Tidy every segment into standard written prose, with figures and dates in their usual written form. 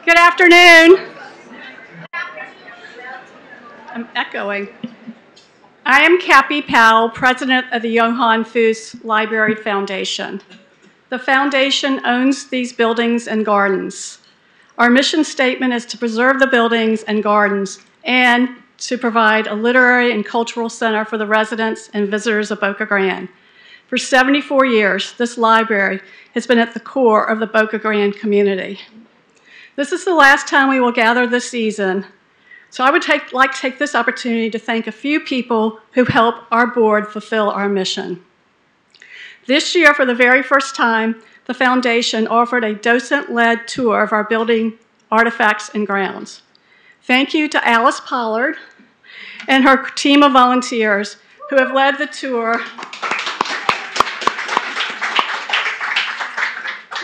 Good afternoon. I'm echoing. I am Cappy Powell, president of the Johann Fuss Library Foundation. The foundation owns these buildings and gardens. Our mission statement is to preserve the buildings and gardens and to provide a literary and cultural center for the residents and visitors of Boca Grande. For 74 years, this library has been at the core of the Boca Grande community. This is the last time we will gather this season, so I would like to take this opportunity to thank a few people who help our board fulfill our mission. This year, for the very first time, the foundation offered a docent-led tour of our building, artifacts, and grounds. Thank you to Alice Pollard and her team of volunteers who have led the tour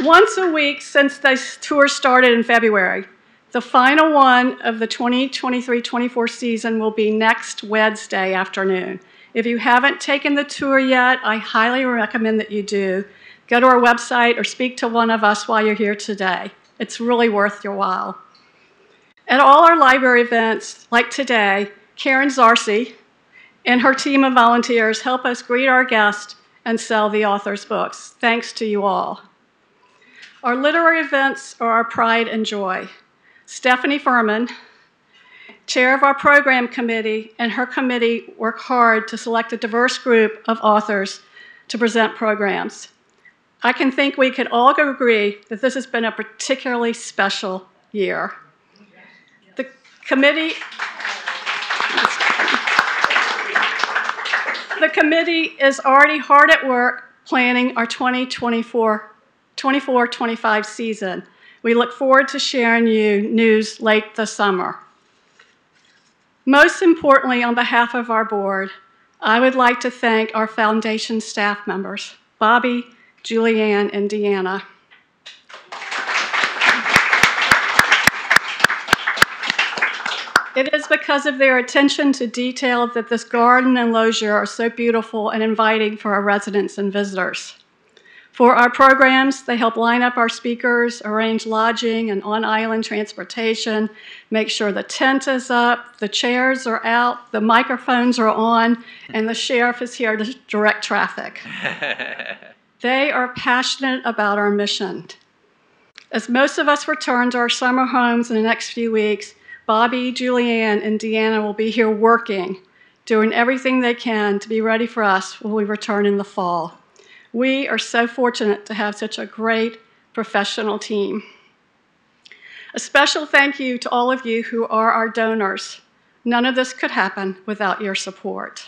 once a week since this tour started in February. The final one of the 2023-24 season will be next Wednesday afternoon. If you haven't taken the tour yet, I highly recommend that you do. Go to our website or speak to one of us while you're here today. It's really worth your while. At all our library events, like today, Karen Zarcy and her team of volunteers help us greet our guests and sell the author's books. Thanks to you all. Our literary events are our pride and joy. Stephanie Furman, chair of our program committee, and her committee work hard to select a diverse group of authors to present programs. I can think we could all agree that this has been a particularly special year. The committee is already hard at work planning our 24-25 season. We look forward to sharing you news late this summer. Most importantly, on behalf of our board, I would like to thank our foundation staff members, Bobby, Julianne, and Deanna. It is because of their attention to detail that this garden and loggia are so beautiful and inviting for our residents and visitors. For our programs, they help line up our speakers, arrange lodging and on-island transportation, make sure the tent is up, the chairs are out, the microphones are on, and the sheriff is here to direct traffic. They are passionate about our mission. As most of us return to our summer homes in the next few weeks, Bobby, Julianne, and Deanna will be here working, doing everything they can to be ready for us when we return in the fall. We are so fortunate to have such a great professional team. A special thank you to all of you who are our donors. None of this could happen without your support.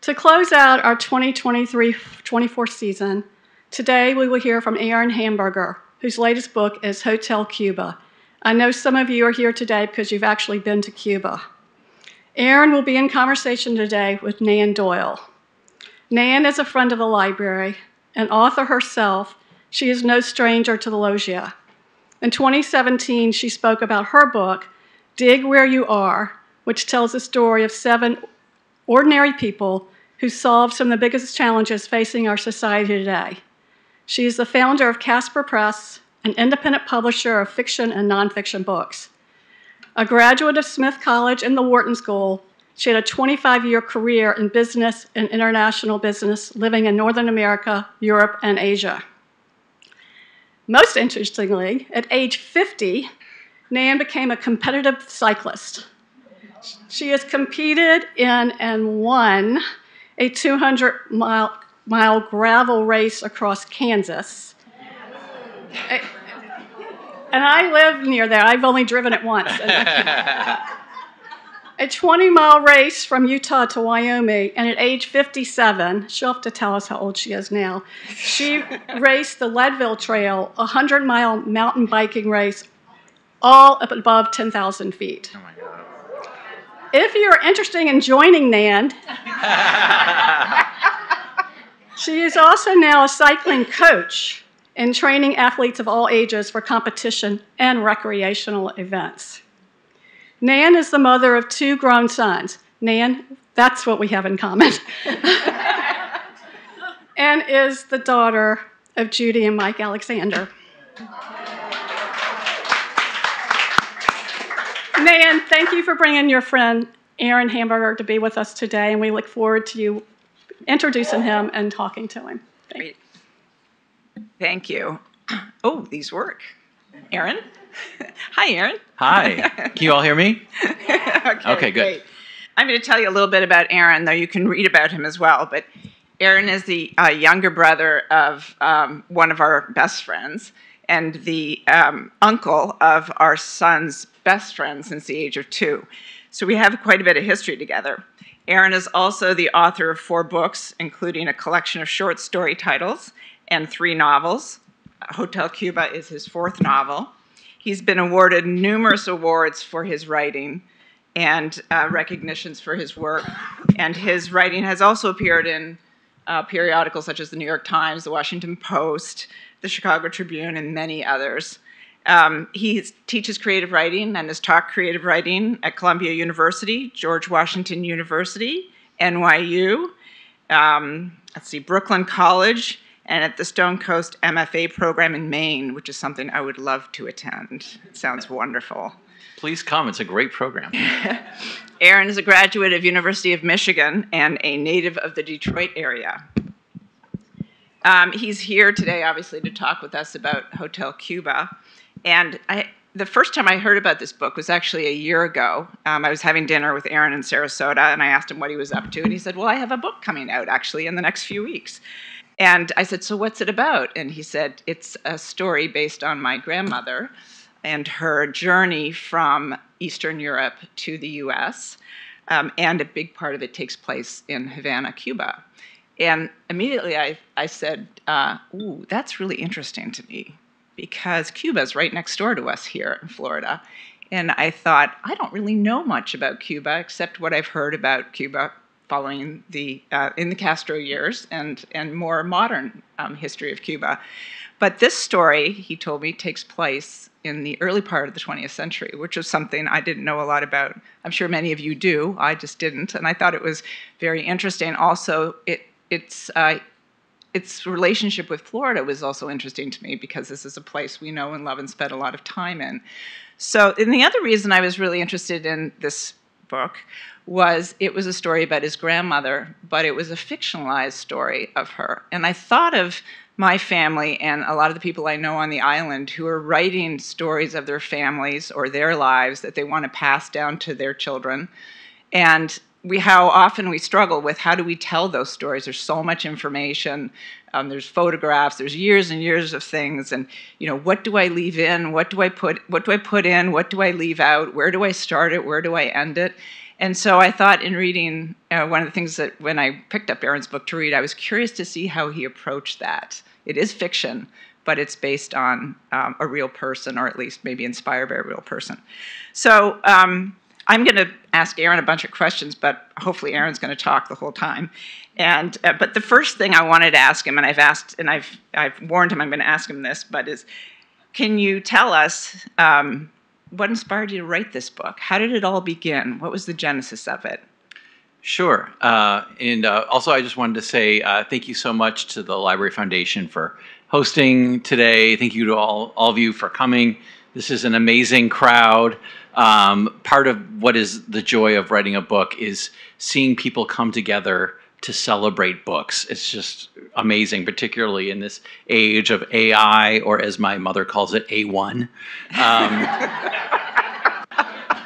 To close out our 2023-24 season, today we will hear from Aaron Hamburger, whose latest book is Hotel Cuba. I know some of you are here today because you've actually been to Cuba. Aaron will be in conversation today with Nan Doyle. Nan is a friend of the library, an author herself. She is no stranger to the loggia. In 2017, she spoke about her book, Dig Where You Are, which tells the story of 7 ordinary people who solved some of the biggest challenges facing our society today. She is the founder of Casper Press, an independent publisher of fiction and nonfiction books. A graduate of Smith College and the Wharton School, she had a 25-year career in business and international business, living in Northern America, Europe, and Asia. Most interestingly, at age 50, Nan became a competitive cyclist. She has competed in and won a 200-mile gravel race across Kansas. And I live near there. I've only driven it once. A 20-mile race from Utah to Wyoming, and at age 57, she'll have to tell us how old she is now, she raced the Leadville Trail, a 100-mile mountain biking race, all up above 10,000 feet. Oh my God. If you're interested in joining Nan, she is also now a cycling coach and training athletes of all ages for competition and recreational events. Nan is the mother of 2 grown sons. Nan, that's what we have in common. And is the daughter of Judy and Mike Alexander. Nan, thank you for bringing your friend Aaron Hamburger to be with us today, and we look forward to you introducing him and talking to him. Great. Thank you. Oh, these work. Aaron? Hi, Aaron. Hi. Can you all hear me? Okay, good. Great. I'm going to tell you a little bit about Aaron, though you can read about him as well. But Aaron is the younger brother of one of our best friends and the uncle of our son's best friend since the age of 2. So we have quite a bit of history together. Aaron is also the author of 4 books, including a collection of short story titles and 3 novels. Hotel Cuba is his 4th novel. He's been awarded numerous awards for his writing and recognitions for his work. And his writing has also appeared in periodicals such as the New York Times, the Washington Post, the Chicago Tribune, and many others. He teaches creative writing and has taught creative writing at Columbia University, George Washington University, NYU, Brooklyn College, and at the Stone Coast MFA program in Maine, which is something I would love to attend. It sounds wonderful. Please come. It's a great program. Aaron is a graduate of University of Michigan and a native of the Detroit area. He's here today, obviously, to talk with us about Hotel Cuba. And the first time I heard about this book was actually a year ago. I was having dinner with Aaron in Sarasota, and I asked him what he was up to. And he said, well, I have a book coming out, actually, in the next few weeks. And I said, so what's it about? And he said, it's a story based on my grandmother and her journey from Eastern Europe to the US. And a big part of it takes place in Havana, Cuba. And immediately I said, ooh, that's really interesting to me because Cuba is right next door to us here in Florida. And I thought, I don't really know much about Cuba except what I've heard about Cuba following in the Castro years and more modern history of Cuba. But this story, he told me, takes place in the early part of the 20th century, which is something I didn't know a lot about. I'm sure many of you do. I just didn't. And I thought it was very interesting. Also, its relationship with Florida was also interesting to me because this is a place we know and love and spent a lot of time in. So, and the other reason I was really interested in this book was it was a story about his grandmother, but it was a fictionalized story of her. And I thought of my family and a lot of the people I know on the island who are writing stories of their families or their lives that they want to pass down to their children. And how often we struggle with how do we tell those stories. There's so much information. There's photographs. There's years and years of things. And what do I leave in? What do I put in? What do I leave out? Where do I start it? Where do I end it? And so I thought in reading one of the things that when I picked up Aaron's book to read, I was curious to see how he approached that. It is fiction, but it's based on a real person, or at least maybe inspired by a real person. So I'm going to ask Aaron a bunch of questions, but hopefully Aaron's going to talk the whole time. And but the first thing I wanted to ask him, and I've warned him I'm going to ask him this, but is, can you tell us what inspired you to write this book? How did it all begin? What was the genesis of it? Sure. And also I just wanted to say thank you so much to the Library Foundation for hosting today. Thank you to all of you for coming. This is an amazing crowd. Part of what is the joy of writing a book is seeing people come together to celebrate books. It's just amazing, particularly in this age of AI, or as my mother calls it, A1.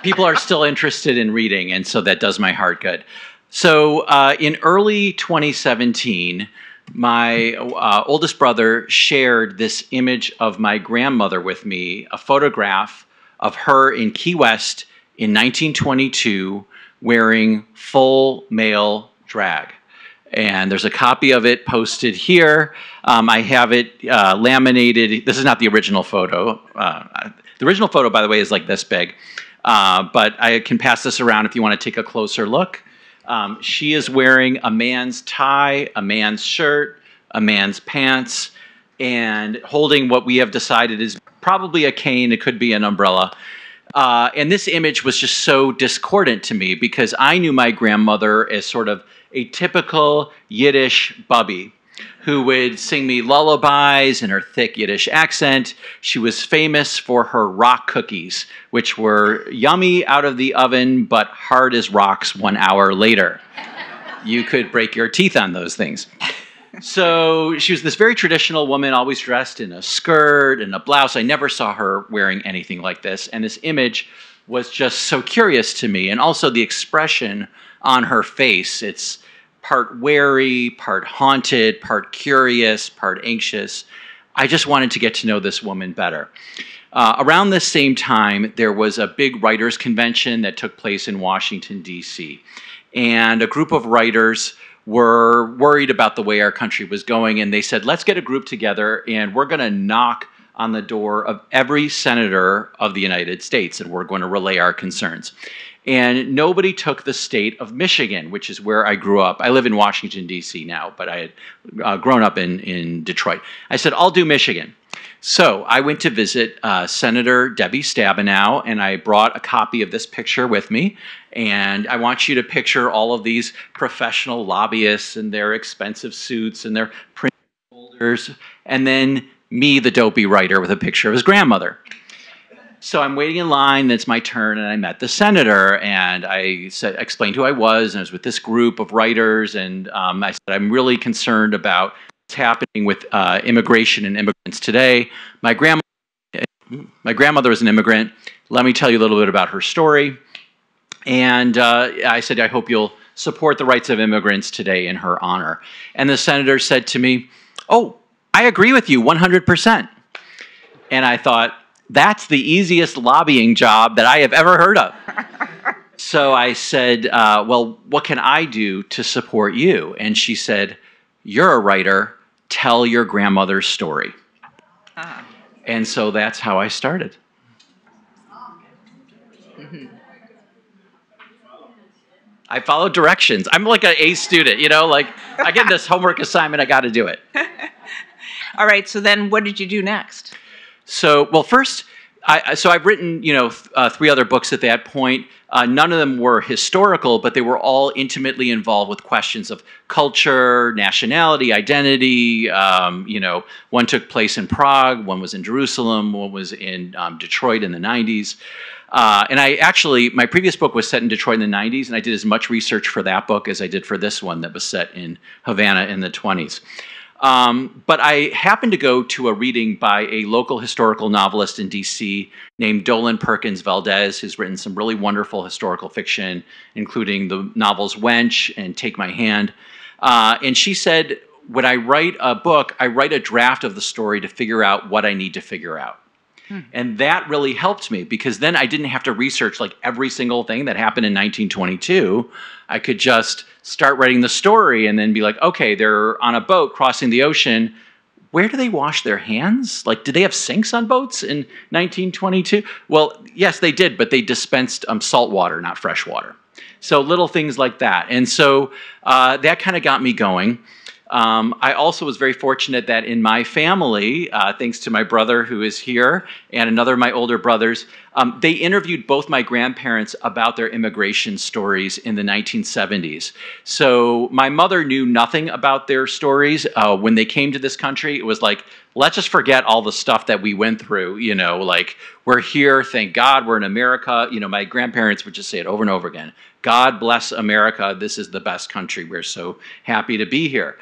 People are still interested in reading, and so that does my heart good. So in early 2017, my oldest brother shared this image of my grandmother with me, a photograph of her in Key West in 1922 wearing full male drag. And there's a copy of it posted here. I have it laminated. This is not the original photo. The original photo, by the way, is like this big. But I can pass this around if you want to take a closer look. She is wearing a man's tie, a man's shirt, a man's pants, and holding what we have decided is probably a cane. It could be an umbrella. And this image was just so discordant to me because I knew my grandmother as sort of a typical Yiddish bubby. who would sing me lullabies in her thick Yiddish accent. She was famous for her rock cookies, which were yummy out of the oven, but hard as rocks 1 hour later. You could break your teeth on those things. So she was this very traditional woman, always dressed in a skirt and a blouse. I never saw her wearing anything like this. And this image was just so curious to me. And also the expression on her face. It's part wary, part haunted, part curious, part anxious. I just wanted to get to know this woman better. Around this same time, there was a big writers' convention that took place in Washington, D.C. And a group of writers were worried about the way our country was going, and they said, let's get a group together, and we're going to knock on the door of every senator of the United States, and we're going to relay our concerns. And nobody took the state of Michigan, which is where I grew up. I live in Washington, D.C. now, but I had grown up in Detroit. I said, I'll do Michigan. So I went to visit Senator Debbie Stabenow, and I brought a copy of this picture with me. And I want you to picture all of these professional lobbyists and their expensive suits and their print folders, and then me, the dopey writer, with a picture of his grandmother. So I'm waiting in line, and it's my turn, and I met the senator, and I explained who I was, and I was with this group of writers, and I said, I'm really concerned about what's happening with immigration and immigrants today. My grandmother is an immigrant. Let me tell you a little bit about her story. And I said, I hope you'll support the rights of immigrants today in her honor. And the senator said to me, oh, I agree with you 100%. And I thought, that's the easiest lobbying job that I have ever heard of. So I said, well, what can I do to support you? And she said, you're a writer. Tell your grandmother's story. Uh-huh. And so that's how I started. Mm-hmm. I followed directions. I'm like an A student, you know, like I get this homework assignment, I got to do it. All right. So then what did you do next? So, well, first, I've written, 3 other books at that point. None of them were historical, but they were all intimately involved with questions of culture, nationality, identity. One took place in Prague, one was in Jerusalem, one was in Detroit in the 90s. And my previous book was set in Detroit in the 90s, and I did as much research for that book as I did for this one that was set in Havana in the 20s. But I happened to go to a reading by a local historical novelist in D.C. named Dolan Perkins Valdez, who's written some really wonderful historical fiction, including the novels Wench and Take My Hand. And she said, when I write a book, I write a draft of the story to figure out what I need to figure out. And that really helped me because then I didn't have to research like every single thing that happened in 1922. I could just start writing the story and then be like, okay, they're on a boat crossing the ocean. Where do they wash their hands? Like, did they have sinks on boats in 1922? Well, yes, they did, but they dispensed salt water, not fresh water. So little things like that. And so that kind of got me going. I also was very fortunate that in my family, thanks to my brother who is here and another of my older brothers, they interviewed both my grandparents about their immigration stories in the 1970s. So my mother knew nothing about their stories. When they came to this country, it was like, let's just forget all the stuff that we went through, like we're here, thank God, we're in America. My grandparents would just say it over and over again. God bless America. This is the best country. We're so happy to be here.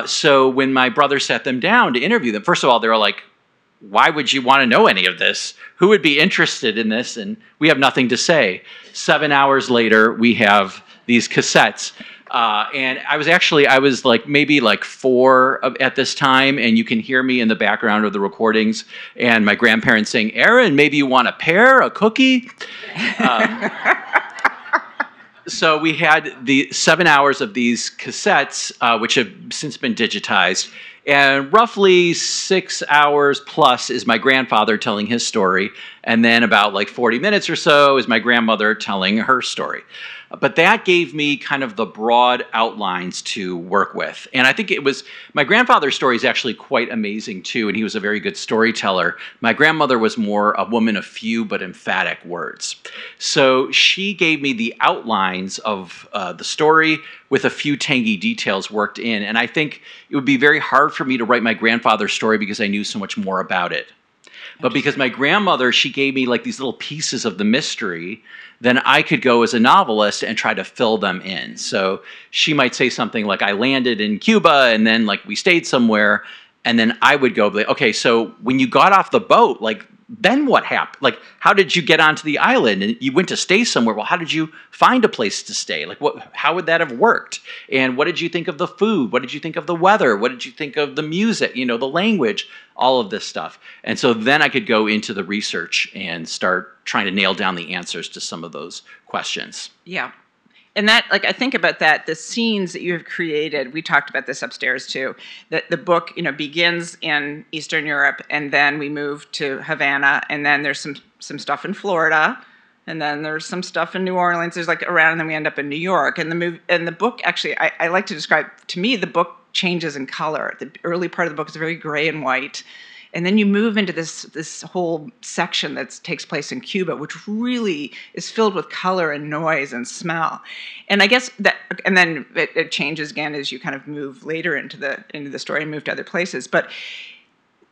So when my brother sat them down to interview them, first of all, they were like, why would you want to know any of this? Who would be interested in this? And we have nothing to say. 7 hours later, we have these cassettes. And I was like maybe like 4 at this time, and you can hear me in the background of the recordings, and my grandparents saying, Aaron, maybe you want a pear, a cookie? So we had the 7 hours of these cassettes, which have since been digitized, and roughly 6 hours plus is my grandfather telling his story, And then about like 40 minutes or so is my grandmother telling her story. But that gave me kind of the broad outlines to work with. And I think it was, my grandfather's story is actually quite amazing too, and he was a very good storyteller. My grandmother was more a woman of few but emphatic words. So she gave me the outlines of the story with a few tangy details worked in. And I think it would be very hard for me to write my grandfather's story because I knew so much more about it. But because my grandmother, she gave me like these little pieces of the mystery, then I could go as a novelist and try to fill them in. So she might say something like, I landed in Cuba and then like we stayed somewhere. And then I would go, okay, so when you got off the boat, like then what happened? Like, how did you get onto the island? And you went to stay somewhere. Well, how did you find a place to stay? Like, how would that have worked? And what did you think of the food? What did you think of the weather? What did you think of the music, the language, all of this stuff? And so then I could go into the research and start trying to nail down the answers to some of those questions. Yeah. And that, like, I think about that, the scenes that you have created, we talked about this upstairs too, that the book, begins in Eastern Europe, and then we move to Havana, and then there's some stuff in Florida, and then there's some stuff in New Orleans, there's like around, and then we end up in New York. And the book, actually, I like to describe, to me, the book changes in color. The early part of the book is very gray and white. And then you move into this whole section that takes place in Cuba, which really is filled with color and noise and smell. And I guess that, and then it changes again as you kind of move later into the story and move to other places. But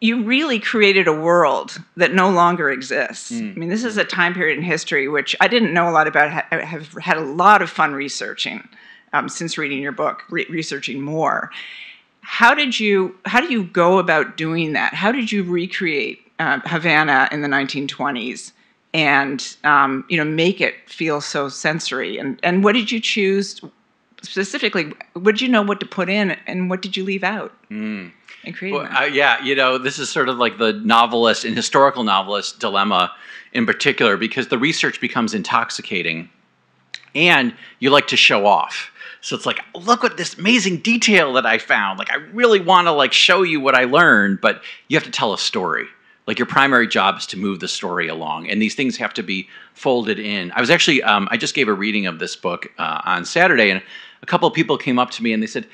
you really created a world that no longer exists. I mean, this is a time period in history which I didn't know a lot about. I have had a lot of fun researching since reading your book, researching more. How do you go about doing that? How did you recreate Havana in the 1920s and make it feel so sensory? And what did you choose specifically? What did you know what to put in, and what did you leave out in creating that? Yeah, this is sort of like the novelist and historical novelist dilemma in particular, because the research becomes intoxicating, and you like to show off. So it's like, look at this amazing detail that I found. Like, I really want to like show you what I learned, but you have to tell a story. Like, your primary job is to move the story along, and these things have to be folded in. I was actually, I just gave a reading of this book on Saturday, and a couple of people came up to me and they said,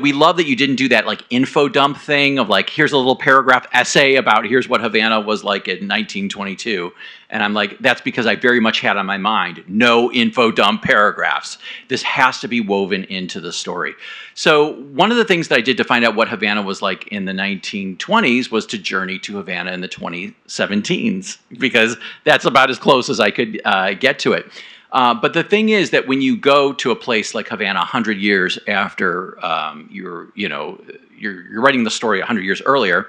we love that you didn't do that like info dump thing of like, here's a little paragraph essay about here's what Havana was like in 1922. And I'm like, that's because I very much had on my mind, no info dump paragraphs. This has to be woven into the story. So one of the things that I did to find out what Havana was like in the 1920s was to journey to Havana in the 2017s, because that's about as close as I could get to it. But the thing is that when you go to a place like Havana 100 years after you're writing the story 100 years earlier,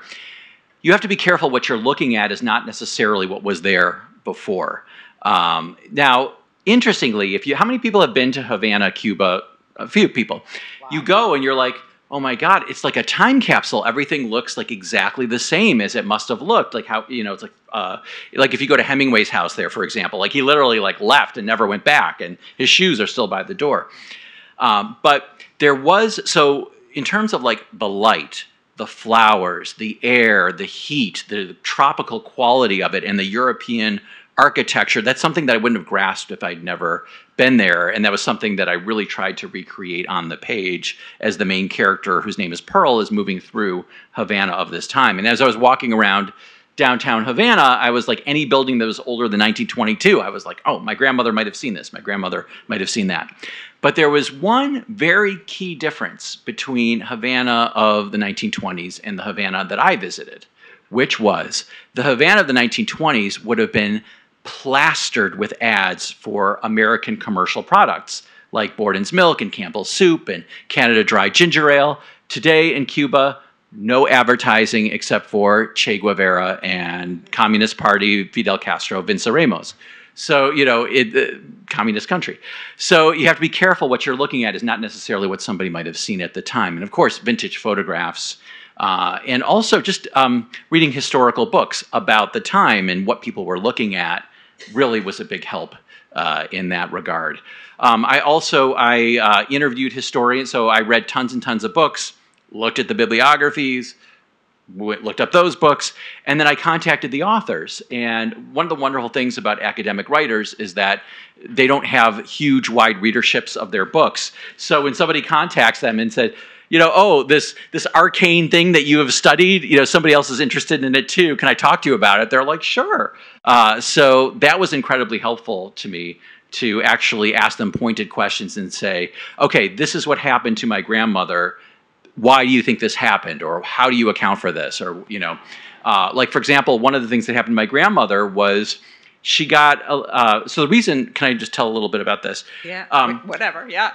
you have to be careful. What you're looking at is not necessarily what was there before. Now, interestingly, how many people have been to Havana, Cuba? A few people. Wow. You go and you're like, oh my God, it's like a time capsule. Everything looks like exactly the same as it must have looked. Like how, it's like if you go to Hemingway's house there, for example, like he literally like left and never went back, and his shoes are still by the door. But there was, so in terms of like the light, the flowers, the air, the heat, the tropical quality of it, and the European architecture, that's something that I wouldn't have grasped if I'd never been there. And that was something that I really tried to recreate on the page as the main character, whose name is Pearl, is moving through Havana of this time. And as I was walking around downtown Havana, I was like, any building that was older than 1922, I was like, oh, my grandmother might have seen this. My grandmother might have seen that. But there was one very key difference between Havana of the 1920s and the Havana that I visited, which was the Havana of the 1920s would have been plastered with ads for American commercial products like Borden's Milk and Campbell's Soup and Canada Dry Ginger Ale. Today in Cuba, no advertising except for Che Guevara and Communist Party, Fidel Castro, Vince Ramos. So, communist country. So you have to be careful. What you're looking at is not necessarily what somebody might have seen at the time. And of course, vintage photographs, and also just reading historical books about the time and what people were looking at really was a big help in that regard. I interviewed historians, so I read tons and tons of books, looked at the bibliographies, looked up those books, and then I contacted the authors. And one of the wonderful things about academic writers is that they don't have huge, wide readerships of their books. So when somebody contacts them and said, oh, this arcane thing that you have studied, somebody else is interested in it too. Can I talk to you about it? They're like, sure. So that was incredibly helpful to me, to actually ask them pointed questions and say, okay, this is what happened to my grandmother. Why do you think this happened? Or how do you account for this? Or, like, for example, one of the things that happened to my grandmother was she got, so the reason, can I just tell a little bit about this? Yeah, whatever, yeah.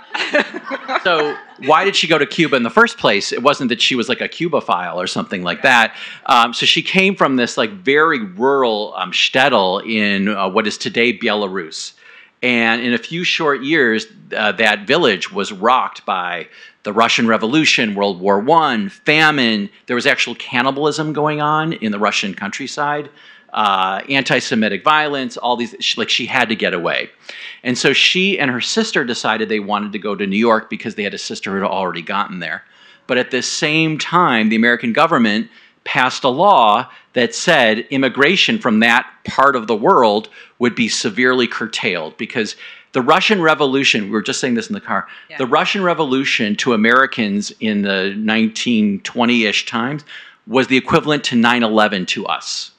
So why did she go to Cuba in the first place? It wasn't that she was like a Cubophile or something like that. So she came from this like very rural shtetl in what is today Belarus. And in a few short years, that village was rocked by the Russian Revolution, World War I, famine. There was actual cannibalism going on in the Russian countryside, anti-Semitic violence, all these, like she had to get away. And so she and her sister decided they wanted to go to New York because they had a sister who had already gotten there. But at the same time, the American government passed a law that said immigration from that part of the world would be severely curtailed because the Russian Revolution, we were just saying this in the car, the Russian Revolution to Americans in the 1920-ish times was the equivalent to 9/11 to us.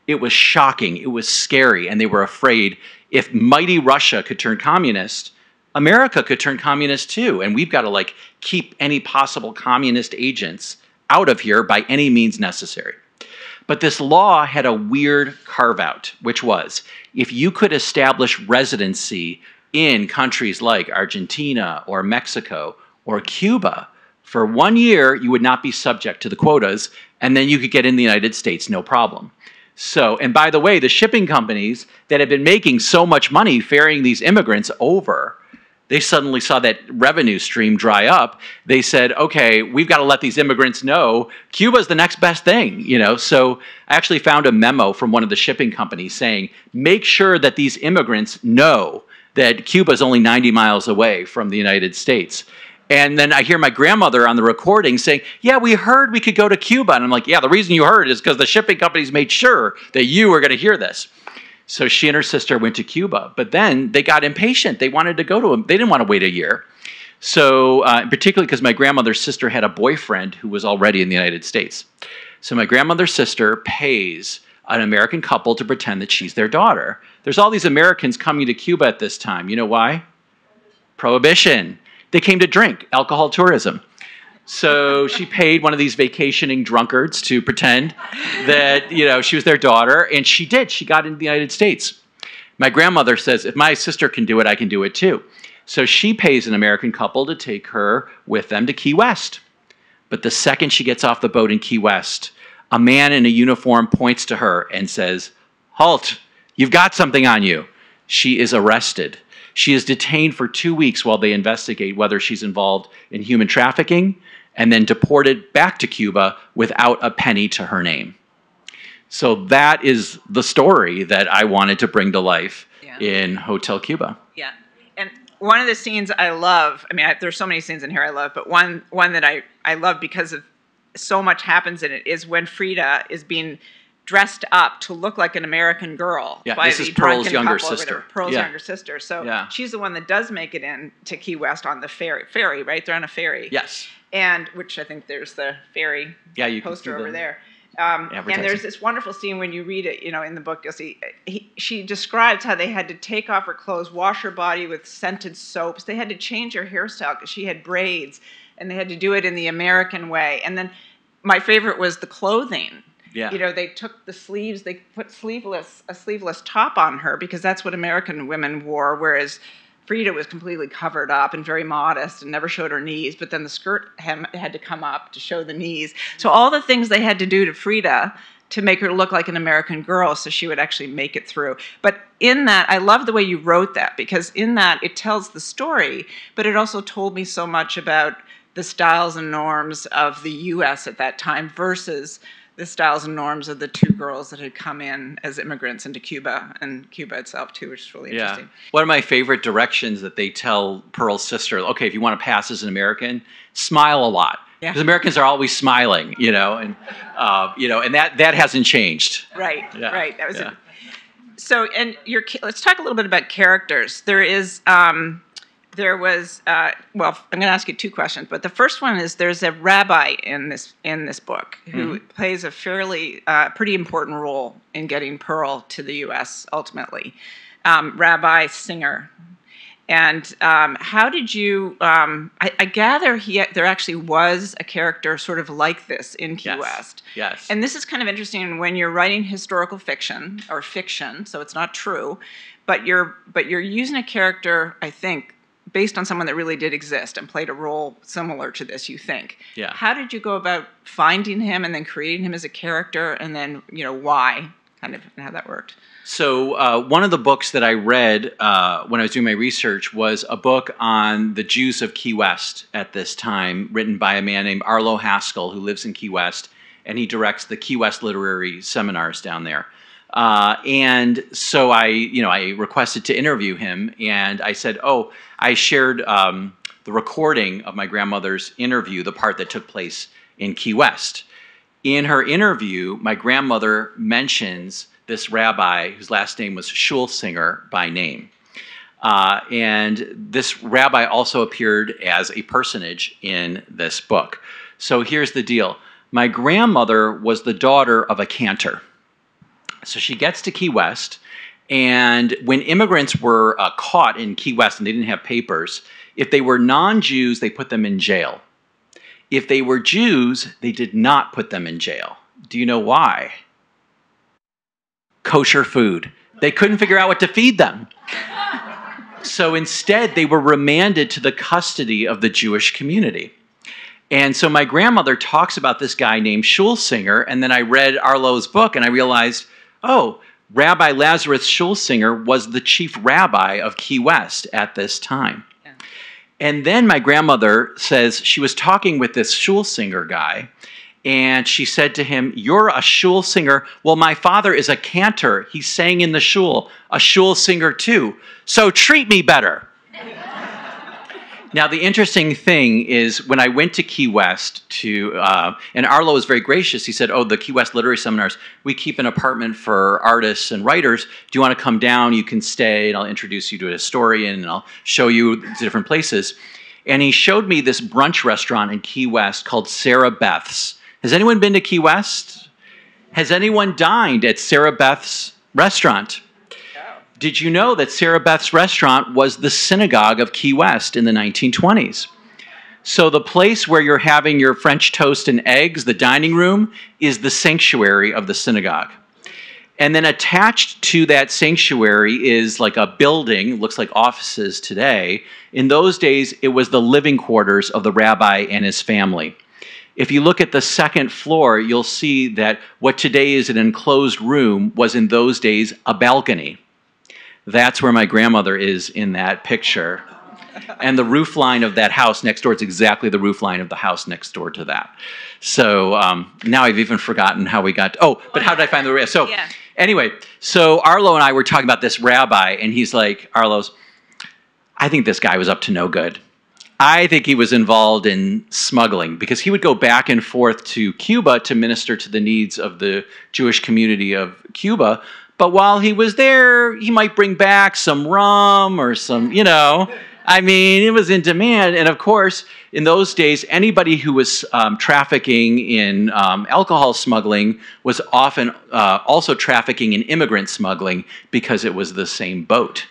It was shocking, it was scary, and they were afraid if mighty Russia could turn communist, America could turn communist too, and we've got to like keep any possible communist agents out of here by any means necessary. But this law had a weird carve-out, which was if you could establish residency in countries like Argentina or Mexico or Cuba, for 1 year you would not be subject to the quotas, and then you could get in the United States, no problem. So, and by the way, the shipping companies that had been making so much money ferrying these immigrants over, they suddenly saw that revenue stream dry up. They said, okay, we've got to let these immigrants know Cuba's the next best thing, So I actually found a memo from one of the shipping companies saying, make sure that these immigrants know that Cuba's only 90 miles away from the United States. And then I hear my grandmother on the recording saying, yeah, we heard we could go to Cuba. And I'm like, yeah, the reason you heard is because the shipping companies made sure that you were going to hear this. So she and her sister went to Cuba, but then they got impatient. They wanted to go to them. They didn't want to wait a year. So particularly because my grandmother's sister had a boyfriend who was already in the United States. So my grandmother's sister pays an American couple to pretend that she's their daughter. There's all these Americans coming to Cuba at this time. You know why? Prohibition. They came to drink, alcohol tourism. So she paid one of these vacationing drunkards to pretend that, she was their daughter, and she did. She got into the United States. My grandmother says, if my sister can do it, I can do it too. So she pays an American couple to take her with them to Key West. But the second she gets off the boat in Key West, a man in a uniform points to her and says, halt, you've got something on you. She is arrested. She is detained for 2 weeks while they investigate whether she's involved in human trafficking, and then deported back to Cuba without a penny to her name. So that is the story that I wanted to bring to life in Hotel Cuba. Yeah, and one of the scenes I love, there's so many scenes in here I love, but one that I love because of so much happens in it is when Frida is being dressed up to look like an American girl. Yeah, by this is the Pearl's drunken younger couple, sister. Pearl's younger sister. So she's the one that does make it in to Key West on the ferry, right? They're on a ferry. Yes. And which I think there's the ferry poster over there. And there's this wonderful scene when you read it, in the book, you'll see, she describes how they had to take off her clothes, wash her body with scented soaps. They had to change her hairstyle because she had braids, and they had to do it in the American way. And then my favorite was the clothing. Yeah. They took the sleeves, they put a sleeveless top on her because that's what American women wore, whereas Frida was completely covered up and very modest and never showed her knees, but then the skirt had to come up to show the knees. So all the things they had to do to Frida to make her look like an American girl so she would actually make it through. But in that, I love the way you wrote that, because in that it tells the story, but it also told me so much about the styles and norms of the U.S. at that time versus the styles and norms of the two girls that had come in as immigrants into Cuba, and Cuba itself too, which is really interesting. One of my favorite directions that they tell Pearl's sister, okay, if you want to pass as an American, smile a lot. Yeah. Because Americans are always smiling, and that hasn't changed. Right. Yeah. Right. That was Yeah. So, and let's talk a little bit about characters. There was, well, I'm going to ask you two questions, but the first one is there's a rabbi in this book who plays a pretty important role in getting Pearl to the U.S. ultimately, Rabbi Singer. And how did you? I gather there actually was a character sort of like this in Key West. Yes. And this is kind of interesting when you're writing historical fiction or fiction, so it's not true, but you're using a character, I think, based on someone that really did exist and played a role similar to this. You think? Yeah. How did you go about finding him and then creating him as a character, and then why, kind of, and how that worked? So one of the books that I read when I was doing my research was a book on the Jews of Key West at this time, written by a man named Arlo Haskell, who lives in Key West, and he directs the Key West literary seminars down there. And so I requested to interview him, and I said, I shared the recording of my grandmother's interview, the part that took place in Key West. In her interview, my grandmother mentions this rabbi whose last name was Schulsinger by name. And this rabbi also appeared as a personage in this book. So here's the deal. My grandmother was the daughter of a cantor. So she gets to Key West, and when immigrants were caught in Key West and they didn't have papers, if they were non-Jews, they put them in jail. If they were Jews, they did not put them in jail. Do you know why? Kosher food. They couldn't figure out what to feed them. So instead, they were remanded to the custody of the Jewish community. And so my grandmother talks about this guy named Schulsinger, and then I read Arlo's book, and I realized, Rabbi Lazarus Schulsinger was the chief rabbi of Key West at this time. Yeah. And then my grandmother says she was talking with this Schulsinger guy, and she said to him, "You're a shul singer." "Well, my father is a cantor. He sang in the shul, a shul singer too. So treat me better." Now, the interesting thing is when I went to Key West and Arlo was very gracious. He said, the Key West literary seminars, we keep an apartment for artists and writers. Do you want to come down? You can stay, and I'll introduce you to a historian, and I'll show you the different places. And he showed me this brunch restaurant in Key West called Sarah Beth's. Has anyone been to Key West? Has anyone dined at Sarah Beth's restaurant? Did you know that Sarah Beth's restaurant was the synagogue of Key West in the 1920s? So the place where you're having your French toast and eggs, the dining room, is the sanctuary of the synagogue. And then attached to that sanctuary is like a building, looks like offices today. In those days, it was the living quarters of the rabbi and his family. If you look at the second floor, you'll see that what today is an enclosed room was in those days a balcony. That's where my grandmother is in that picture. And the roof line of that house next door is exactly the roof line of the house next door to that. So now I've even forgotten how we got but how did I find the rabbi? So anyway, so Arlo and I were talking about this rabbi, and he's like, Arlo's, I think this guy was up to no good. I think he was involved in smuggling because he would go back and forth to Cuba to minister to the needs of the Jewish community of Cuba. But while he was there, he might bring back some rum or some, I mean, it was in demand. And of course, in those days, anybody who was trafficking in alcohol smuggling was often also trafficking in immigrant smuggling because it was the same boat.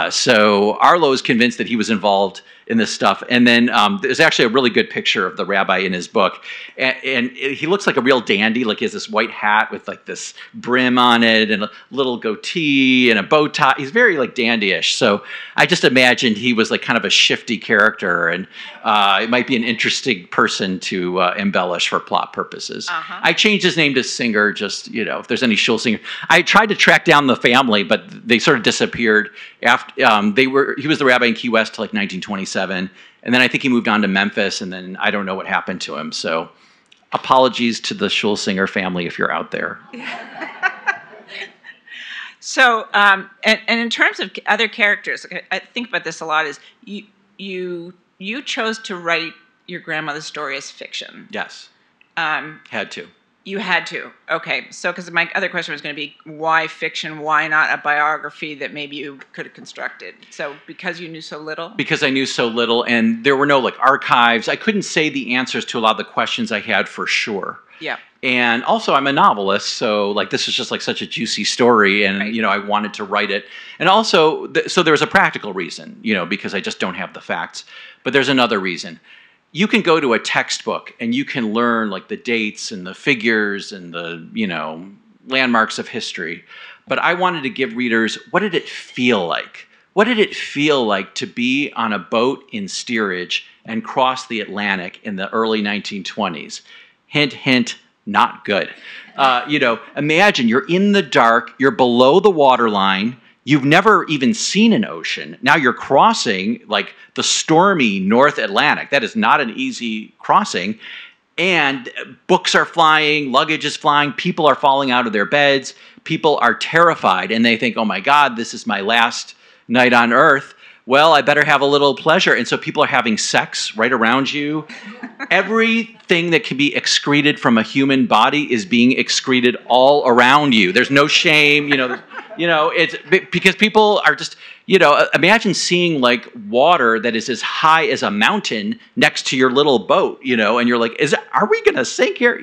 So Arlo is convinced that he was involved in this stuff. And then there's actually a really good picture of the rabbi in his book. And he looks like a real dandy. Like he has this white hat with like this brim on it and a little goatee and a bow tie. He's very like dandyish. So I just imagined he was like kind of a shifty character, and it might be an interesting person to embellish for plot purposes. I changed his name to Singer, just, if there's any Schulsinger. I tried to track down the family, but they sort of disappeared after he was the rabbi in Key West till like 1927. And then I think he moved on to Memphis, and then I don't know what happened to him. So apologies to the Schulsinger family if you're out there. So, and in terms of other characters, I think about this a lot, is you chose to write your grandmother's story as fiction. Yes. Had to. You had to. Okay. So, because my other question was going to be, why fiction? Why not a biography that maybe you could have constructed? So, because you knew so little? Because I knew so little, and there were no like archives. I couldn't say the answers to a lot of the questions I had for sure. Yeah. And also, I'm a novelist, so like this is just like such a juicy story, and Right. you know, I wanted to write it. And also, so there was a practical reason, you know, because I just don't have the facts. But there's another reason. You can go to a textbook and you can learn like the dates and the figures and the, you know, landmarks of history. But I wanted to give readers, what did it feel like? What did it feel like to be on a boat in steerage and cross the Atlantic in the early 1920s? Hint, hint, not good. You know, imagine you're in the dark, you're below the waterline, you've never even seen an ocean. Now you're crossing like the stormy North Atlantic. That is not an easy crossing. And books are flying, luggage is flying, people are falling out of their beds, people are terrified, and they think, oh my God, this is my last night on Earth. Well, I better have a little pleasure. And so people are having sex right around you. Everything that can be excreted from a human body is being excreted all around you. There's no shame, it's because people are just, imagine seeing like water that is as high as a mountain next to your little boat, and you're like, are we going to sink here?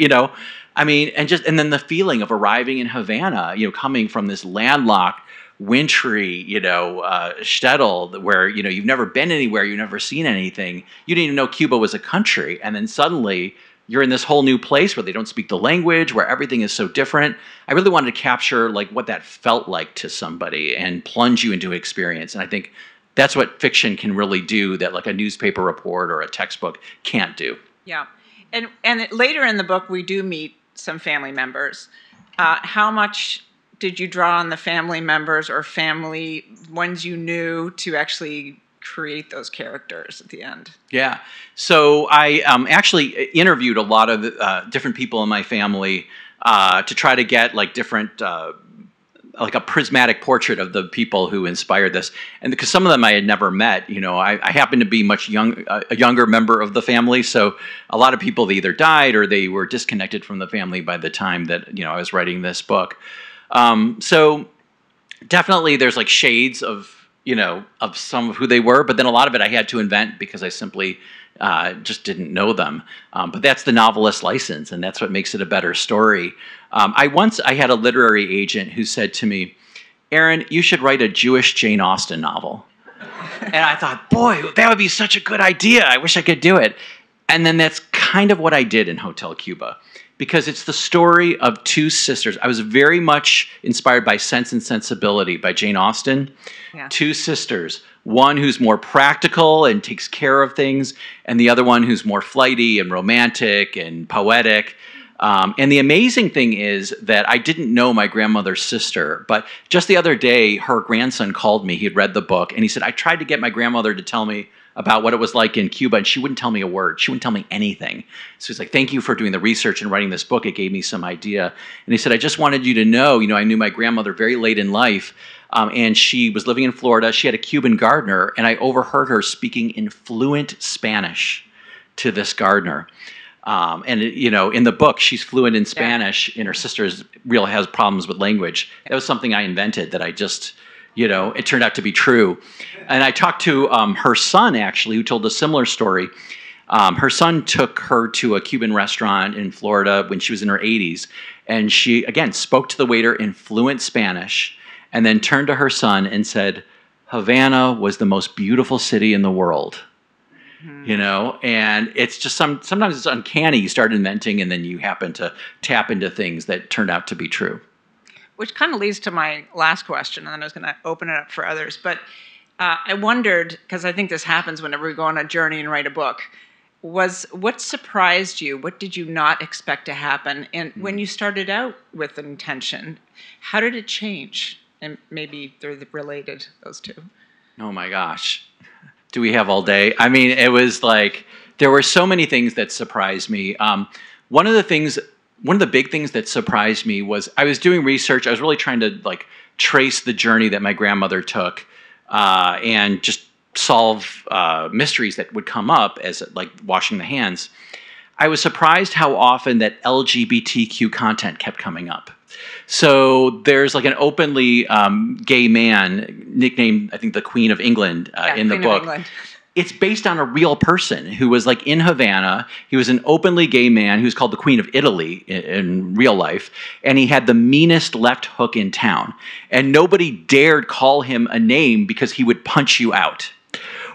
I mean, and then the feeling of arriving in Havana, coming from this landlocked, wintry, shtetl where, you've never been anywhere, you've never seen anything. You didn't even know Cuba was a country. And then suddenly you're in this whole new place where they don't speak the language, where everything is so different. I really wanted to capture like what that felt like to somebody and plunge you into experience. And I think that's what fiction can really do that like a newspaper report or a textbook can't do. Yeah. And later in the book, we do meet some family members. How much did you draw on the family members or family ones you knew to actually create those characters at the end? Yeah. So I actually interviewed a lot of different people in my family to try to get like different, like a prismatic portrait of the people who inspired this. And because some of them I had never met, I happened to be a younger member of the family. So a lot of people, they either died or they were disconnected from the family by the time that, I was writing this book. So definitely there's like shades of some of who they were, but then a lot of it I had to invent because I simply just didn't know them. But that's the novelist license, and that's what makes it a better story. I had a literary agent who said to me, Aaron, you should write a Jewish Jane Austen novel. And I thought, boy, that would be such a good idea. I wish I could do it. And then that's kind of what I did in Hotel Cuba. Because it's the story of two sisters. I was very much inspired by Sense and Sensibility by Jane Austen. Yeah. Two sisters, one who's more practical and takes care of things, and the other one who's more flighty and romantic and poetic. And the amazing thing is that I didn't know my grandmother's sister, but just the other day, her grandson called me. He had read the book, and he said, I tried to get my grandmother to tell me about what it was like in Cuba, and she wouldn't tell me a word. She wouldn't tell me anything. So he's like, thank you for doing the research and writing this book. It gave me some idea. And he said, I just wanted you to know, I knew my grandmother very late in life, and she was living in Florida. She had a Cuban gardener, and I overheard her speaking in fluent Spanish to this gardener. In the book, she's fluent in Spanish, and her sister has problems with language. That was something I invented that I just... it turned out to be true. And I talked to her son, actually, who told a similar story. Her son took her to a Cuban restaurant in Florida when she was in her 80s. And she, again, spoke to the waiter in fluent Spanish and then turned to her son and said, Havana was the most beautiful city in the world. And it's just sometimes it's uncanny. You start inventing and then you happen to tap into things that turned out to be true. Which kind of leads to my last question, and then I was going to open it up for others. But I wondered, because I think this happens whenever we go on a journey and write a book, what surprised you? What did you not expect to happen? And when you started out with an intention, how did it change? And maybe they're related, those two. Oh my gosh. Do we have all day? I mean, it was like, there were so many things that surprised me. One of the big things that surprised me was I was doing research. I was really trying to like trace the journey that my grandmother took and just solve mysteries that would come up as like washing the hands, I was surprised how often that LGBTQ content kept coming up. So there's like an openly gay man nicknamed, I think, the Queen of England in the book. It's based on a real person who was like in Havana. He was an openly gay man who was called the Queen of Italy in real life. And he had the meanest left hook in town. And nobody dared call him a name because he would punch you out.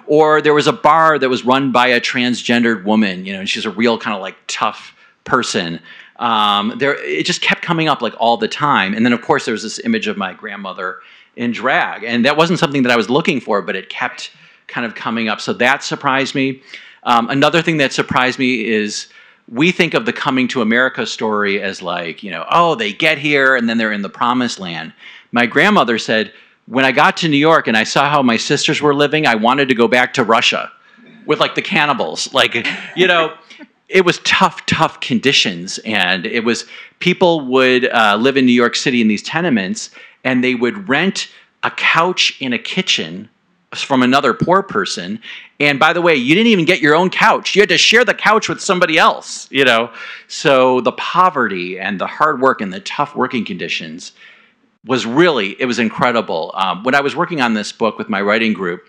Or there was a bar that was run by a transgendered woman, you know, and she's a real kind of like tough person. It just kept coming up like all the time. And then of course there was this image of my grandmother in drag. And that wasn't something that I was looking for, but it kept kind of coming up. So that surprised me. Another thing that surprised me is we think of the coming to America story as like, you know, oh, they get here and then they're in the promised land. My grandmother said, when I got to New York and I saw how my sisters were living, I wanted to go back to Russia with like the cannibals. Like, you know, it was tough conditions. And it was, people would live in New York City in these tenements and they would rent a couch in a kitchen from another poor person. And by the way, you didn't even get your own couch. You had to share the couch with somebody else, you know? So the poverty and the hard work and the tough working conditions was really, it was incredible. When I was working on this book with my writing group,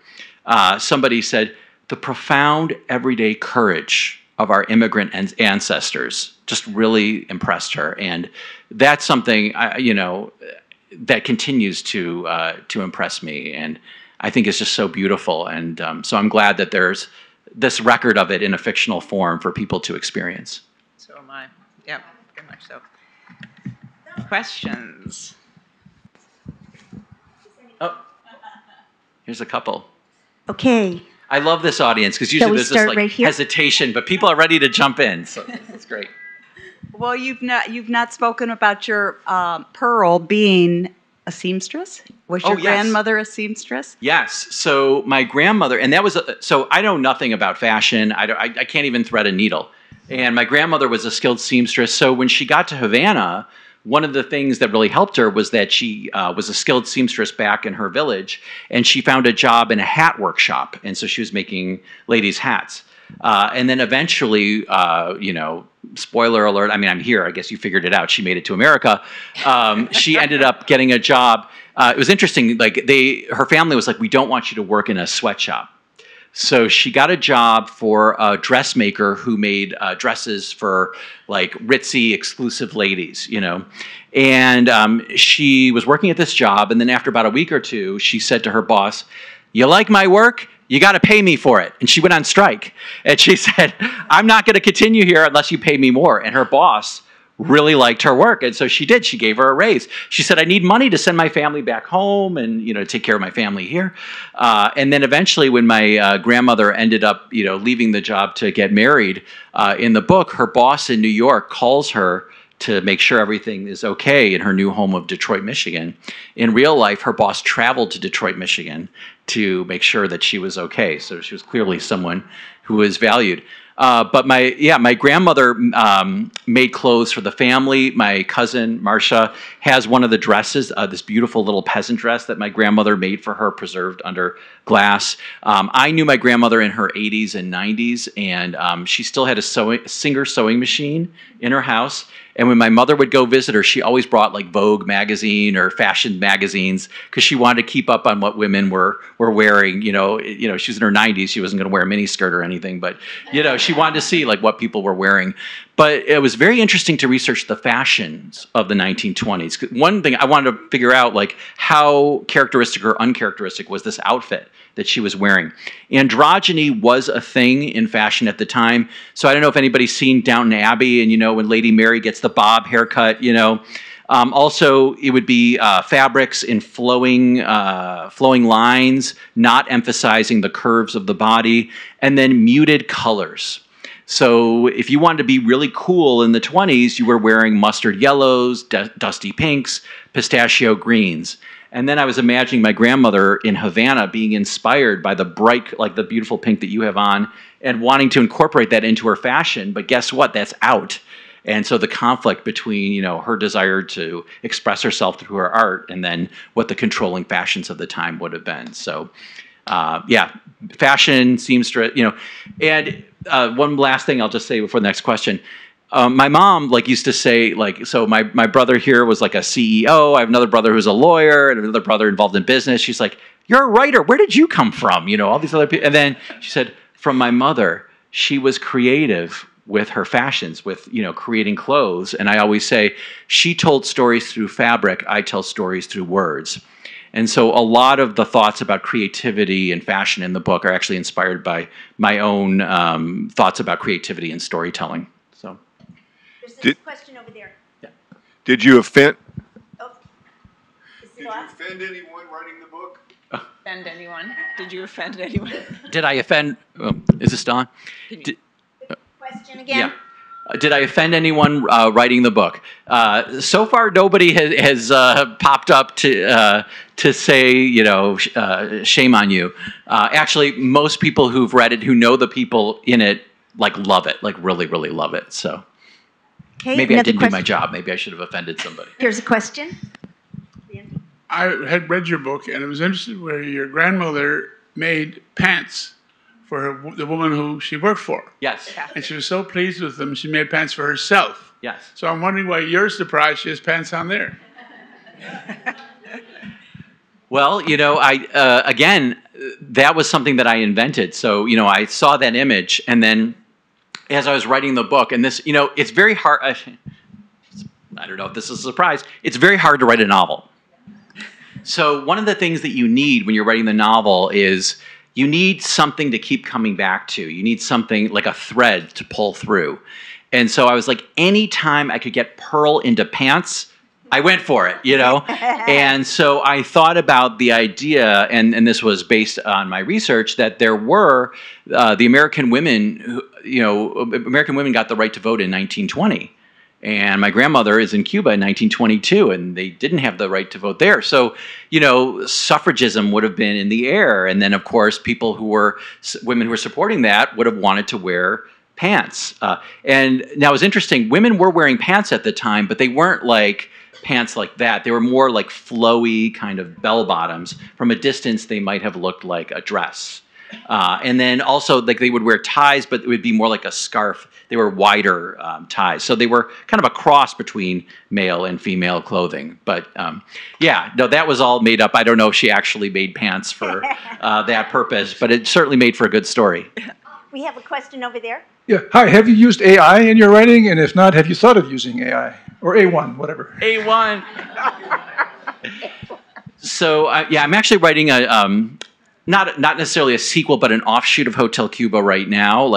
somebody said, the profound everyday courage of our immigrant ancestors just really impressed her. And that's something, you know, that continues to impress me. And I think it's just so beautiful. And so I'm glad that there's this record of it in a fictional form for people to experience. So am I. Yeah, very much so. Questions? Oh, here's a couple. Okay. I love this audience because usually there's this like right hesitation, but people are ready to jump in. So that's great. Well, you've not spoken about your Pearl being a seamstress. Was your grandmother a seamstress? Yes. So my grandmother, and that was so I know nothing about fashion. I can't even thread a needle. And my grandmother was a skilled seamstress. So when she got to Havana, one of the things that really helped her was that she was a skilled seamstress back in her village, and she found a job in a hat workshop. And so she was making ladies' hats. And then eventually, you know, spoiler alert, I mean, I'm here. I guess you figured it out. She made it to America. She ended up getting a job. It was interesting. Like her family was like, we don't want you to work in a sweatshop. So she got a job for a dressmaker who made dresses for like ritzy, exclusive ladies, you know. And she was working at this job. And then after about a week or two, she said to her boss, you like my work? You got to pay me for it. And she went on strike. And she said, I'm not going to continue here unless you pay me more. And her boss really liked her work. And so she did. She gave her a raise. She said, I need money to send my family back home and, you know, take care of my family here. And then eventually when my grandmother ended up, you know, leaving the job to get married, in the book, her boss in New York calls her to make sure everything is okay in her new home of Detroit, Michigan. In real life, her boss traveled to Detroit, Michigan to make sure that she was okay. So she was clearly someone who was valued. But my grandmother made clothes for the family. My cousin, Marcia, has one of the dresses, this beautiful little peasant dress that my grandmother made for her, preserved under glass. I knew my grandmother in her 80s and 90s, and she still had a Singer sewing machine in her house. And when my mother would go visit her, she always brought like Vogue magazine or fashion magazines because she wanted to keep up on what women were wearing. You know, she was in her 90s. She wasn't going to wear a miniskirt or anything, but you know, she wanted to see like what people were wearing. But it was very interesting to research the fashions of the 1920s. One thing I wanted to figure out, like how characteristic or uncharacteristic was this outfit that she was wearing. Androgyny was a thing in fashion at the time. So I don't know if anybody's seen Downton Abbey and, you know, when Lady Mary gets the bob haircut, you know. Also, it would be fabrics in flowing lines, not emphasizing the curves of the body, and then muted colors. So if you wanted to be really cool in the 20s, you were wearing mustard yellows, dusty pinks, pistachio greens. And then I was imagining my grandmother in Havana being inspired by the bright, like the beautiful pink that you have on, and wanting to incorporate that into her fashion. But guess what? That's out. And so the conflict between, you know, her desire to express herself through her art and then what the controlling fashions of the time would have been. So yeah, fashion, seamstress, and one last thing I'll just say before the next question. My mom used to say so my brother here was like a CEO. I have another brother who's a lawyer and another brother involved in business. She's like, "You're a writer. Where did you come from?" All these other people. And then she said, "From my mother. She was creative with her fashions, with creating clothes." And I always say, she told stories through fabric. I tell stories through words. And so a lot of the thoughts about creativity and fashion in the book are actually inspired by my own thoughts about creativity and storytelling. So. There's a question over there. Yeah. Did you offend? Oh. Did you offend anyone writing the book? Offend anyone? Did you offend anyone? Did I offend? Is this Dawn? Question again? Yeah. Did I offend anyone writing the book? So far, nobody has popped up to say, shame on you. Actually, most people who've read it, who know the people in it, love it, really, really love it. So okay, maybe I didn't do my job. Maybe I should have offended somebody. Here's a question. I had read your book, and I was interested where your grandmother made pants for the woman who she worked for. Yes. And she was so pleased with them, she made pants for herself. Yes. So I'm wondering why you're surprised she has pants on there. Well, again, that was something that I invented. So, I saw that image, and then as I was writing the book, and this, it's very hard. I don't know if this is a surprise. It's very hard to write a novel. So one of the things that you need when you're writing the novel is you need something to keep coming back to. You need something like a thread to pull through. And so I was like, anytime I could get Pearl into pants, I went for it, And so I thought about the idea, and this was based on my research, that there were the American women, American women got the right to vote in 1920. And my grandmother is in Cuba in 1922, and they didn't have the right to vote there. So, suffragism would have been in the air. And then, of course, women who were supporting that would have wanted to wear pants. And now it's interesting, women were wearing pants at the time, but they weren't like pants like that. They were more like flowy kind of bell bottoms. From a distance, they might have looked like a dress. And then also they would wear ties, but it would be more like a scarf. They were wider ties. So they were kind of a cross between male and female clothing. But that was all made up. I don't know if she actually made pants for that purpose, but it certainly made for a good story. We have a question over there. Yeah. Hi, have you used AI in your writing? And if not, have you thought of using AI? Or A1, whatever. A1. So, I'm actually writing not necessarily a sequel, but an offshoot of Hotel Cuba right now.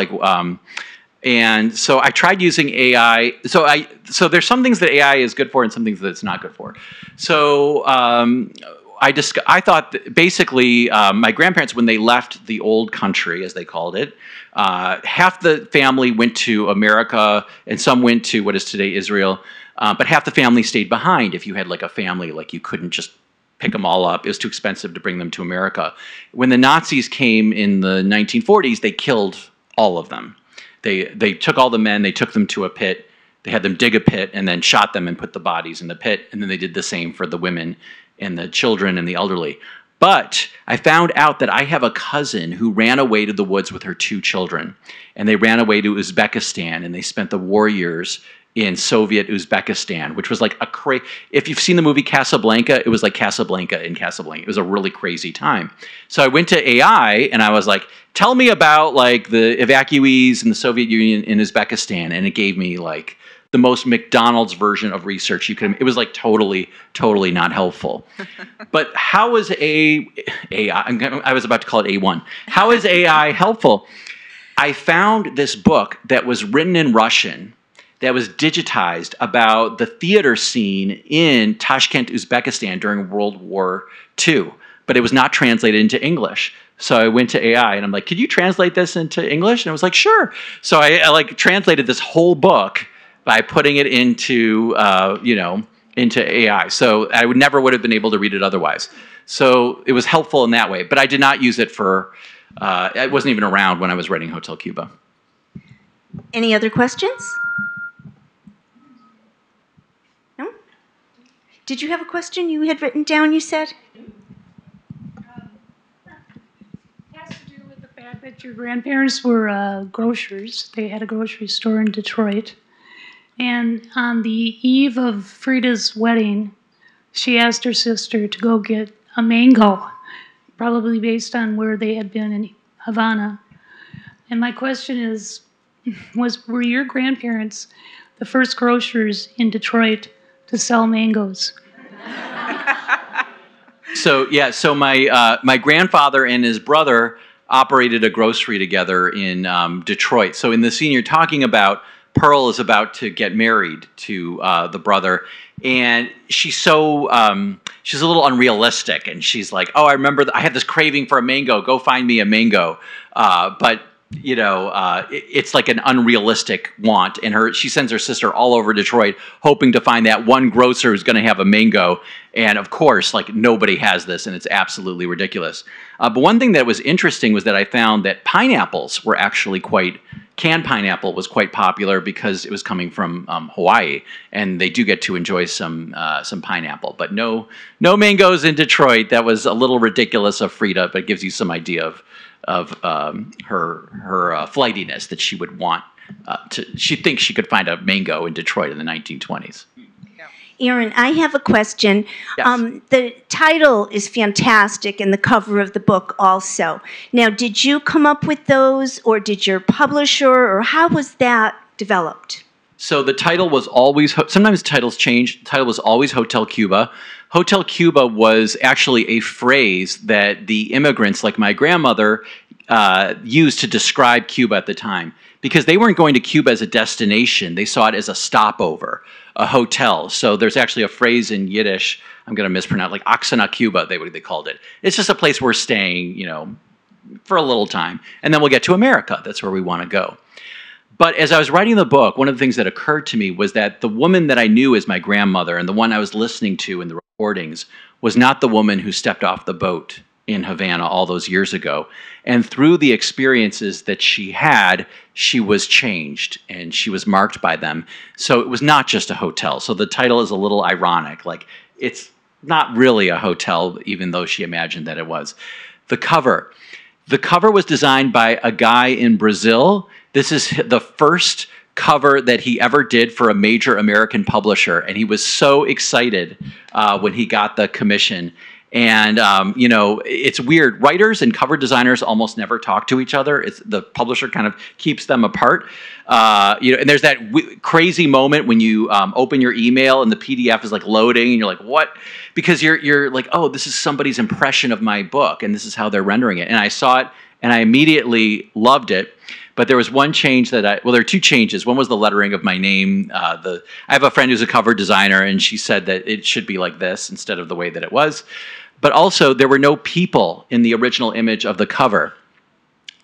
And so I tried using AI. So there's some things that AI is good for and some things that it's not good for. So I thought that basically my grandparents, when they left the old country, as they called it, half the family went to America and some went to what is today Israel. But half the family stayed behind. If you had a family, you couldn't just pick them all up. It was too expensive to bring them to America. When the Nazis came in the 1940s, they killed all of them. They took all the men, they took them to a pit, they had them dig a pit and then shot them and put the bodies in the pit. And then they did the same for the women and the children and the elderly. But I found out that I have a cousin who ran away to the woods with her 2 children. And they ran away to Uzbekistan, and they spent the war years in Soviet Uzbekistan, which was if you've seen the movie Casablanca, it was like Casablanca in Casablanca. It was a really crazy time. So I went to AI and I was like, tell me about the evacuees in the Soviet Union in Uzbekistan. And it gave me the most McDonald's version of research you could. It was totally not helpful. But how is AI, I was about to call it A1. How is AI helpful? I found this book that was written in Russian that was digitized about the theater scene in Tashkent, Uzbekistan during World War II, but it was not translated into English. So I went to AI and I'm like, could you translate this into English? And I was like, sure. So I translated this whole book by putting it into, into AI. So I never would have been able to read it otherwise. So it was helpful in that way, but I did not use it for, it wasn't even around when I was writing Hotel Cuba. Any other questions? No? Did you have a question you had written down, you said? Your grandparents were grocers. They had a grocery store in Detroit. And on the eve of Frida's wedding, she asked her sister to go get a mango, probably based on where they had been in Havana. And my question is, were your grandparents the first grocers in Detroit to sell mangoes? So my grandfather and his brother operated a grocery together in Detroit. So in the scene you're talking about, Pearl is about to get married to the brother, and she's a little unrealistic, and she's like, "Oh, I remember I had this craving for a mango. Go find me a mango." But it's like an unrealistic want, and she sends her sister all over Detroit hoping to find that one grocer who's going to have a mango, and of course, like, nobody has this, and it's absolutely ridiculous. But one thing that was interesting was that I found that pineapples were actually canned pineapple was quite popular because it was coming from Hawaii, and they do get to enjoy some pineapple, but no mangoes in Detroit. That was a little ridiculous of Frida, but it gives you some idea of her flightiness, that she would want she thinks she could find a mango in Detroit in the 1920s. Aaron, I have a question. Yes. The title is fantastic, and the cover of the book also. Now, did you come up with those, or did your publisher, or how was that developed? So the title was always, sometimes titles change. The title was always Hotel Cuba. Hotel Cuba was actually a phrase that the immigrants, like my grandmother, used to describe Cuba at the time. Because they weren't going to Cuba as a destination. They saw it as a stopover, a hotel. So there's actually a phrase in Yiddish, I'm going to mispronounce, like Oksana Cuba, they called it. It's just a place we're staying, for a little time. And then we'll get to America. That's where we want to go. But as I was writing the book, one of the things that occurred to me was that the woman that I knew as my grandmother, and the one I was listening to in the recordings, was not the woman who stepped off the boat in Havana all those years ago. And through the experiences that she had, she was changed and she was marked by them. So it was not just a hotel. So the title is a little ironic. Like, it's not really a hotel, even though she imagined that it was. The cover was designed by a guy in Brazil. This is the first cover that he ever did for a major American publisher. And he was so excited when he got the commission. And, it's weird. Writers and cover designers almost never talk to each other. The publisher kind of keeps them apart. And there's that crazy moment when you open your email and the PDF is like loading and you're like, what? Because you're like, oh, this is somebody's impression of my book and this is how they're rendering it. And I saw it and I immediately loved it. But there was one change there are two changes. One was the lettering of my name. I have a friend who's a cover designer, and she said that it should be like this instead of the way that it was. But also, there were no people in the original image of the cover.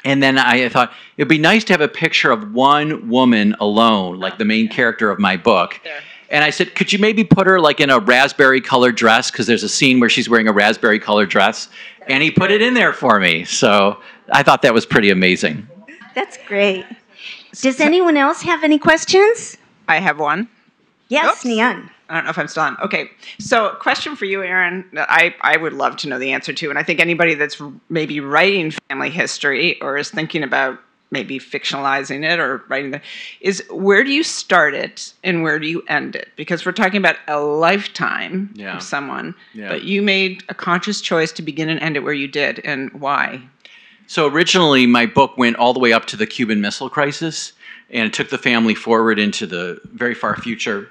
And then I thought, it'd be nice to have a picture of one woman alone, like the main character of my book. Yeah. And I said, could you maybe put her like in a raspberry-colored dress? Because there's a scene where she's wearing a raspberry-colored dress. And he put it in there for me. So I thought that was pretty amazing. That's great. Does anyone else have any questions? I have one. Yes, Nian. I don't know if I'm still on. Okay. So question for you, Aaron, that I would love to know the answer to, and I think anybody that's maybe writing family history or is thinking about maybe fictionalizing it or writing it, is where do you start it and where do you end it? Because we're talking about a lifetime of someone, but you made a conscious choice to begin and end it where you did, and why? So originally, my book went all the way up to the Cuban Missile Crisis, and it took the family forward into the very far future,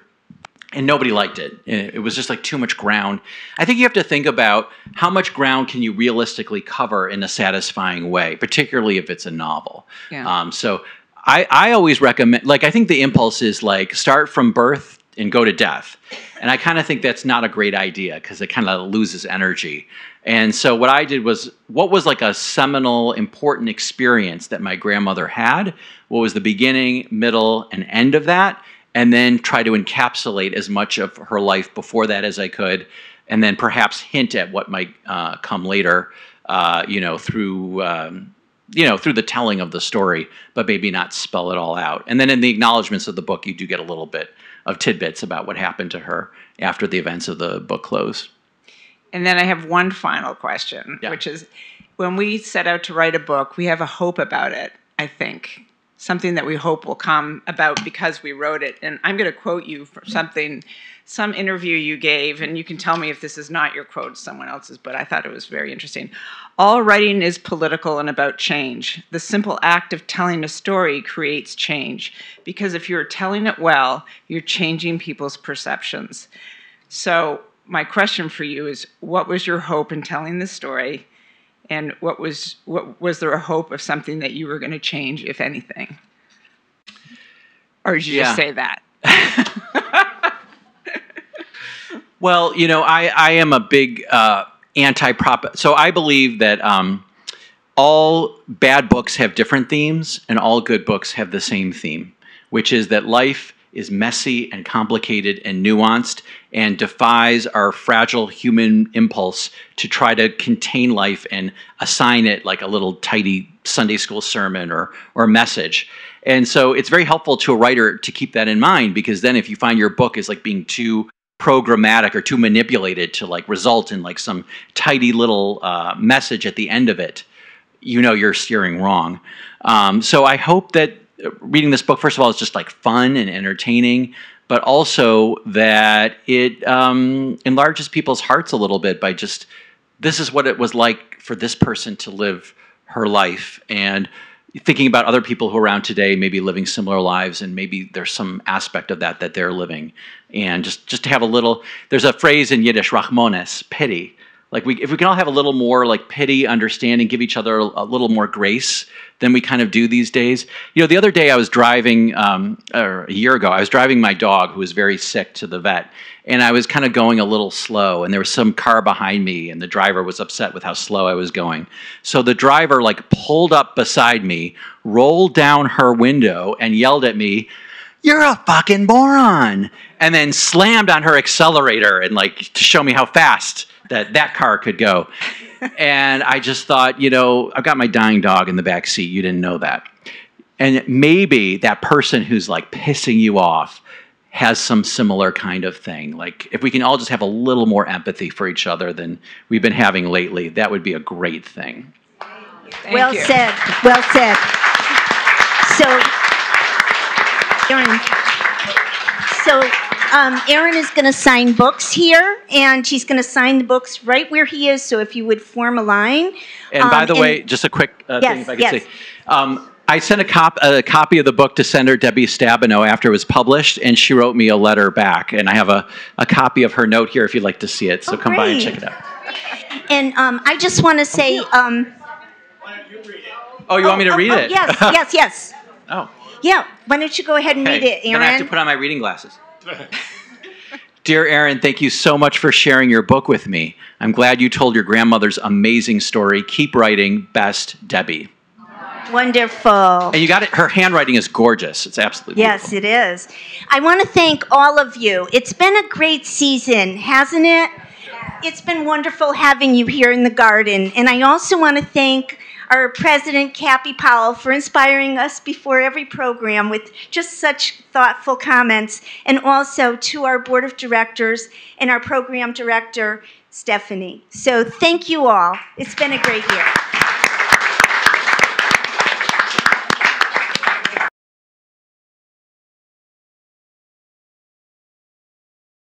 and nobody liked it. It was just like too much ground. I think you have to think about how much ground can you realistically cover in a satisfying way, particularly if it's a novel. Yeah. So I always recommend, like, I think the impulse is like start from birth and go to death. And I kind of think that's not a great idea because it kind of loses energy. And so what I did was, what was like a seminal, important experience that my grandmother had? What was the beginning, middle, and end of that? And then try to encapsulate as much of her life before that as I could, and then perhaps hint at what might come later, through the telling of the story, but maybe not spell it all out. And then in the acknowledgments of the book, you do get a little bit of tidbits about what happened to her after the events of the book close. And then I have one final question, which is, when we set out to write a book, we have a hope about it, I think. Something that we hope will come about because we wrote it. And I'm going to quote you from some interview you gave, and you can tell me if this is not your quote, it's someone else's, but I thought it was very interesting. All writing is political and about change. The simple act of telling a story creates change, because if you're telling it well, you're changing people's perceptions. So my question for you is, what was your hope in telling this story? And was there a hope of something that you were going to change, if anything? Or did you just say that? Well, I am a big anti-prop. So I believe that all bad books have different themes, and all good books have the same theme, which is that life is messy and complicated and nuanced and defies our fragile human impulse to try to contain life and assign it like a little tidy Sunday school sermon or message. And so it's very helpful to a writer to keep that in mind, because then if you find your book is like being too programmatic or too manipulated to like result in like some tidy little message at the end of it, you're steering wrong. So I hope that reading this book, first of all, is just like fun and entertaining, but also that it enlarges people's hearts a little bit by just, this is what it was like for this person to live her life, and thinking about other people who are around today maybe living similar lives, and maybe there's some aspect of that they're living. And just to have a little, there's a phrase in Yiddish, rachmones, pity. Like if we can all have a little more like pity, understanding, give each other a little more grace than we kind of do these days. The other day I was driving, or a year ago, I was driving my dog who was very sick to the vet, and I was kind of going a little slow, and there was some car behind me, and the driver was upset with how slow I was going. So the driver like pulled up beside me, rolled down her window, and yelled at me, "You're a fucking moron," and then slammed on her accelerator and like to show me how fast that car could go. And I just thought, I've got my dying dog in the back seat. You didn't know that. And maybe that person who's like pissing you off has some similar kind of thing. Like if we can all just have a little more empathy for each other than we've been having lately, that would be a great thing. Well said. Well said. So, Aaron is going to sign books here, and he's going to sign the books right where he is, so if you would form a line. And by the way, just a quick thing if I could say. I sent a copy of the book to Senator Debbie Stabenow after it was published, and she wrote me a letter back, and I have a copy of her note here if you'd like to see it, so come by and check it out. And I just want to say... Oh, you want me to read it? Yes. Oh. Yeah, why don't you go ahead and read it, Aaron? Then I have to put on my reading glasses. Dear Aaron, thank you so much for sharing your book with me. I'm glad you told your grandmother's amazing story. Keep writing. Best, Debbie. Wonderful. And you got it. Her handwriting is gorgeous. It's absolutely beautiful. Yes, it is. I want to thank all of you. It's been a great season, hasn't it? It's been wonderful having you here in the garden. And I also want to thank our president, Cappy Powell, for inspiring us before every program with just such thoughtful comments, and also to our board of directors and our program director, Stephanie. So thank you all. It's been a great year.